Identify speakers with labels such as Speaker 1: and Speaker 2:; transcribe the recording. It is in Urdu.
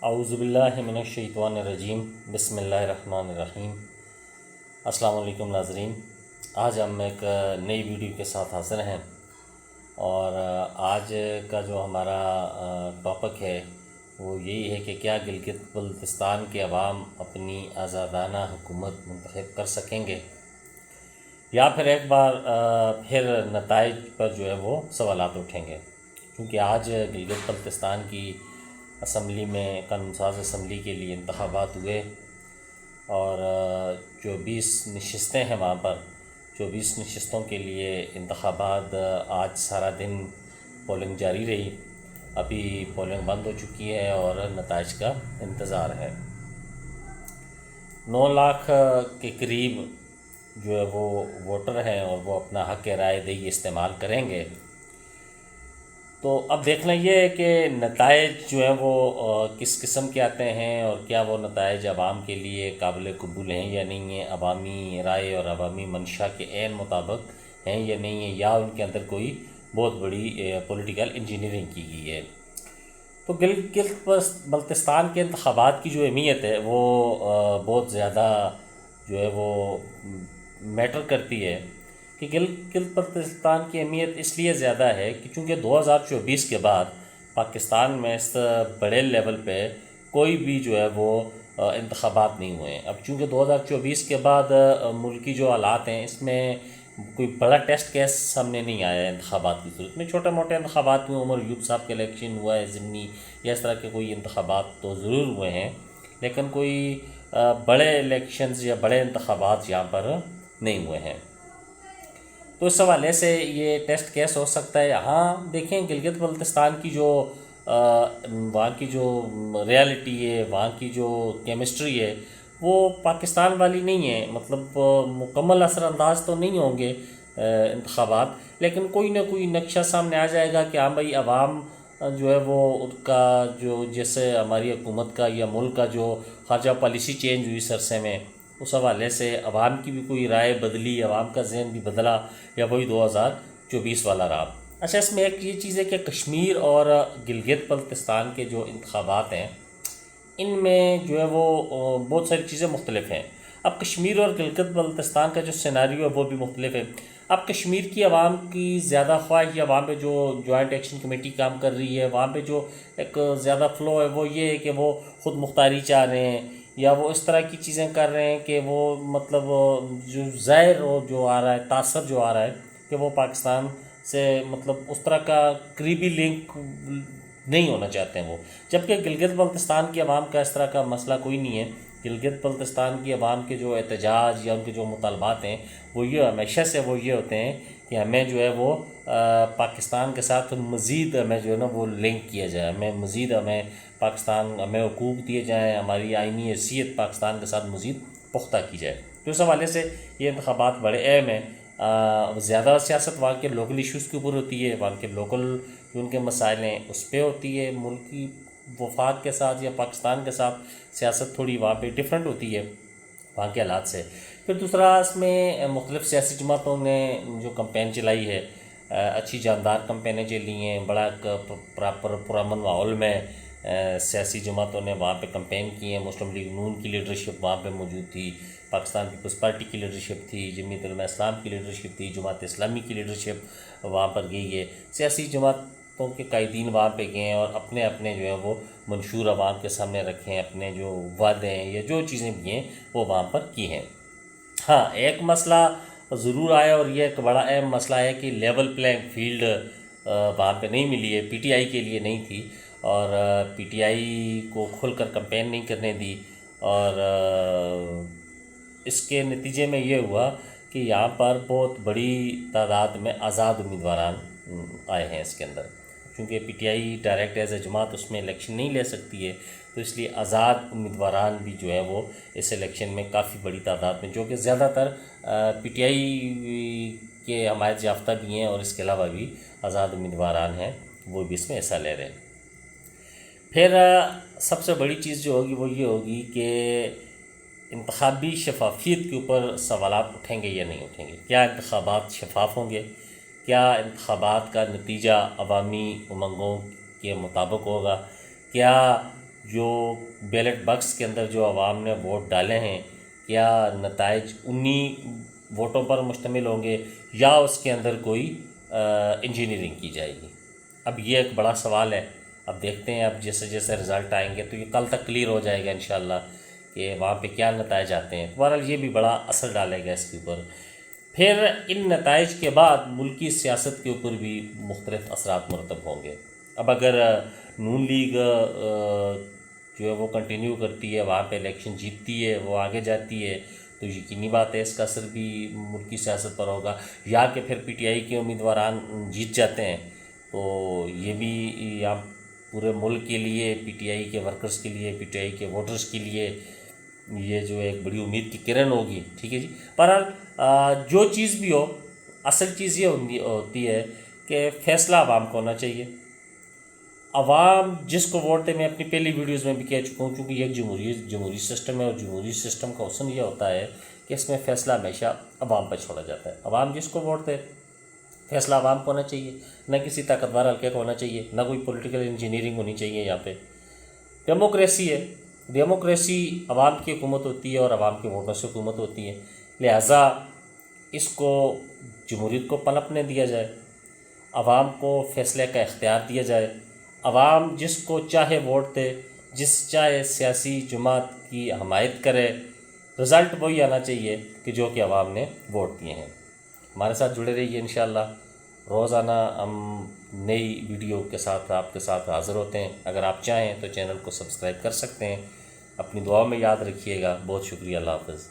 Speaker 1: اعوذ باللہ من الشیطان الرجیم بسم اللہ الرحمن الرحیم۔ السلام علیکم ناظرین، آج ہم ایک نئی ویڈیو کے ساتھ حاضر ہیں اور آج کا جو ہمارا ٹاپک ہے وہ یہی ہے کہ کیا گلگت بلتستان کے عوام اپنی آزادانہ حکومت منتخب کر سکیں گے، یا پھر ایک بار پھر نتائج پر جو ہے وہ سوالات اٹھیں گے، کیونکہ آج گلگت بلتستان کی اسمبلی میں قانون ساز اسمبلی کے لیے انتخابات ہوئے اور 24 نشستیں ہیں وہاں پر۔ 24 نشستوں کے لیے انتخابات آج سارا دن پولنگ جاری رہی، ابھی پولنگ بند ہو چکی ہے اور نتائج کا انتظار ہے۔ 9 لاکھ کے قریب جو ہے وہ ووٹر ہیں اور وہ اپنا حق رائے دہی استعمال کریں گے۔ تو اب دیکھنا یہ ہے کہ نتائج جو ہیں وہ کس قسم کے آتے ہیں اور کیا وہ نتائج عوام کے لیے قابل قبول ہیں یا نہیں ہیں، عوامی رائے اور عوامی منشا کے عین مطابق ہیں یا نہیں ہیں، یا ان کے اندر کوئی بہت بڑی پولیٹیکل انجینئرنگ کی گئی ہے۔ تو گلگت بلتستان کے انتخابات کی جو اہمیت ہے وہ بہت زیادہ جو ہے وہ میٹر کرتی ہے کہ گلگت بلتستان کی اہمیت اس لیے زیادہ ہے کہ چونکہ 2024 کے بعد پاکستان میں اس بڑے لیول پہ کوئی بھی جو ہے وہ انتخابات نہیں ہوئے ہیں۔ اب چونکہ 2024 کے بعد ملکی جو حالات ہیں اس میں کوئی بڑا ٹیسٹ کیس سامنے نہیں آیا ہے انتخابات کی صورت میں۔ چھوٹے موٹے انتخابات میں عمر ایوب صاحب کے الیکشن ہوا ہے ضمنی، یا اس طرح کے کوئی انتخابات تو ضرور ہوئے ہیں، لیکن کوئی بڑے الیکشنز یا بڑے انتخابات یہاں پر نہیں ہوئے ہیں۔ تو اس حوالے سے یہ ٹیسٹ کیس ہو سکتا ہے۔ ہاں دیکھیں، گلگت بلتستان کی جو وہاں کی جو ریالٹی ہے، وہاں کی جو کیمسٹری ہے وہ پاکستان والی نہیں ہے، مطلب مکمل اثر انداز تو نہیں ہوں گے انتخابات، لیکن کوئی نہ کوئی نقشہ سامنے آ جائے گا کہ ہاں بھائی عوام جو ہے وہ ان کا جو جیسے ہماری حکومت کا یا ملک کا جو خارجہ پالیسی چینج ہوئی اس عرصے میں، اس حوالے سے عوام کی بھی کوئی رائے بدلی، عوام کا ذہن بھی بدلا، یا وہی 2024 والا رہا۔ اچھا، اس میں ایک یہ چیز ہے کہ کشمیر اور گلگت بلتستان کے جو انتخابات ہیں ان میں جو ہے وہ بہت ساری چیزیں مختلف ہیں۔ اب کشمیر اور گلگت بلتستان کا جو سیناریو ہے وہ بھی مختلف ہے۔ اب کشمیر کی عوام کی زیادہ خواہش، یا وہاں پہ جو جوائنٹ ایکشن کمیٹی کام کر رہی ہے، وہاں پہ جو ایک زیادہ فلو ہے وہ یہ ہے کہ وہ خود مختاری چاہ رہے ہیں، یا وہ اس طرح کی چیزیں کر رہے ہیں کہ وہ مطلب جو ظاہر جو آ رہا ہے، تاثر جو آ رہا ہے کہ وہ پاکستان سے مطلب اس طرح کا قریبی لنک نہیں ہونا چاہتے ہیں وہ، جبکہ گلگت بلتستان کی عوام کا اس طرح کا مسئلہ کوئی نہیں ہے۔ گلگت بلتستان کی عوام کے جو احتجاج یا ان کے جو مطالبات ہیں وہ یہ ہمیشہ سے وہ یہ ہوتے ہیں کہ ہمیں جو ہے وہ پاکستان کے ساتھ مزید ہمیں جو ہے نا وہ لنک کیا جائے، ہمیں پاکستان ہمیں حقوق دیے جائیں، ہماری آئینی حیثیت پاکستان کے ساتھ مزید پختہ کی جائے۔ تو اس حوالے سے یہ انتخابات بڑے اہم ہیں۔ زیادہ سیاست وہاں کے لوکل ایشوز کے اوپر ہوتی ہے، وہاں کے لوکل جو ان کے مسائل ہیں اس پہ ہوتی ہے۔ ملکی وفاق کے ساتھ یا پاکستان کے ساتھ سیاست تھوڑی وہاں پہ ڈیفرنٹ ہوتی ہے وہاں کے حالات سے۔ پھر دوسرا، اس میں مختلف سیاسی جماعتوں نے جو کمپین چلائی ہے، اچھی جاندار کمپینیں چلی ہیں، بڑا پراپر پرامن ماحول میں سیاسی جماعتوں نے وہاں پہ کمپین کی ہیں۔ مسلم لیگ نون کی لیڈرشپ وہاں پہ موجود تھی، پاکستان پیپلز پارٹی کی لیڈرشپ تھی، جمعیت علماء اسلام کی لیڈرشپ تھی، جماعت اسلامی کی لیڈرشپ وہاں پر گئی ہے۔ سیاسی جماعتوں کے قائدین وہاں پہ گئے ہیں اور اپنے اپنے جو ہے وہ منشور عوام کے سامنے رکھے ہیں، اپنے جو وعدے ہیں یا جو چیزیں بھی ہیں وہ وہاں پر کی ہیں۔ ہاں، ایک مسئلہ ضرور آیا اور یہ ایک بڑا اہم مسئلہ ہے کہ لیول پلینگ فیلڈ وہاں پہ نہیں ملی ہے، پی ٹی آئی کے لیے نہیں تھی، اور پی ٹی آئی کو کھل کر کمپین نہیں کرنے دی، اور اس کے نتیجے میں یہ ہوا کہ یہاں پر بہت بڑی تعداد میں آزاد امیدواران آئے ہیں اس کے اندر، کیونکہ P T I direct as a جماعت اس میں الیکشن نہیں لے سکتی ہے، تو اس لیے آزاد امیدواران بھی جو ہے وہ اس الیکشن میں کافی بڑی تعداد میں، جو کہ زیادہ تر پی ٹی آئی کے حمایت یافتہ بھی ہیں، اور اس کے علاوہ بھی آزاد امیدواران ہیں وہ بھی اس میں حصہ لے رہے ہیں۔ پھر سب سے بڑی چیز جو ہوگی وہ یہ ہوگی کہ انتخابی شفافیت کے اوپر سوالات اٹھیں گے یا نہیں اٹھیں گے۔ کیا انتخابات شفاف ہوں گے؟ کیا انتخابات کا نتیجہ عوامی امنگوں کے مطابق ہوگا؟ کیا جو بیلٹ باکس کے اندر جو عوام نے ووٹ ڈالے ہیں کیا نتائج انہی ووٹوں پر مشتمل ہوں گے یا اس کے اندر کوئی انجینئرنگ کی جائے گی؟ اب یہ ایک بڑا سوال ہے. اب دیکھتے ہیں، اب جیسے جیسے رزلٹ آئیں گے تو یہ کل تک کلیئر ہو جائے گا انشاءاللہ کہ وہاں پہ کیا نتائج آتے ہیں. بہرحال یہ بھی بڑا اثر ڈالے گا اس کے اوپر. پھر ان نتائج کے بعد ملکی سیاست کے اوپر بھی مختلف اثرات مرتب ہوں گے. اب اگر نون لیگ جو ہے وہ کنٹینیو کرتی ہے، وہاں پہ الیکشن جیتتی ہے، وہ آگے جاتی ہے، تو یقینی بات ہے اس کا اثر بھی ملکی سیاست پر ہوگا. یا کہ پھر پی ٹی آئی کے امیدواران جیت جاتے ہیں تو یہ بھی یا پورے ملک کے لیے، پی ٹی آئی کے ورکرز کے لیے، پی ٹی آئی کے ووٹرز کے لیے یہ جو ایک بڑی امید کی کرن ہوگی. ٹھیک ہے جی. بہرحال جو چیز بھی ہو، اصل چیز یہ ہوتی ہے کہ فیصلہ عوام کو ہونا چاہیے. عوام جس کو ووٹ دے، میں اپنی پہلی ویڈیوز میں بھی کہہ چکا ہوں، کیونکہ یہ ایک جمہوری سسٹم ہے، اور جمہوری سسٹم کا حسن یہ ہوتا ہے کہ اس میں فیصلہ ہمیشہ عوام پر چھوڑا جاتا ہے. عوام جس کو ووٹ دے، فیصلہ عوام کو ہونا چاہیے، نہ کسی طاقتور حلقے کو ہونا چاہیے، نہ کوئی پولیٹیکل انجینئرنگ ہونی چاہیے. یہاں پہ ڈیموکریسی ہے، ڈیموکریسی عوام کی حکومت ہوتی ہے اور عوام کے ووٹوں سے حکومت ہوتی ہے. لہٰذا اس کو جمہوریت کو پنپنے دیا جائے، عوام کو فیصلے کا اختیار دیا جائے. عوام جس کو چاہے ووٹ دے، جس چاہے سیاسی جماعت کی حمایت کرے، رزلٹ وہی آنا چاہیے کہ جو کہ عوام نے ووٹ دیے ہیں. ہمارے ساتھ جڑے رہیے انشاءاللہ. روزانہ ہم نئی ویڈیو کے ساتھ آپ کے ساتھ حاضر ہوتے ہیں. اگر آپ چاہیں تو چینل کو سبسکرائب کر سکتے ہیں. اپنی دعا میں یاد رکھیے گا. بہت شکریہ. اللہ حافظ.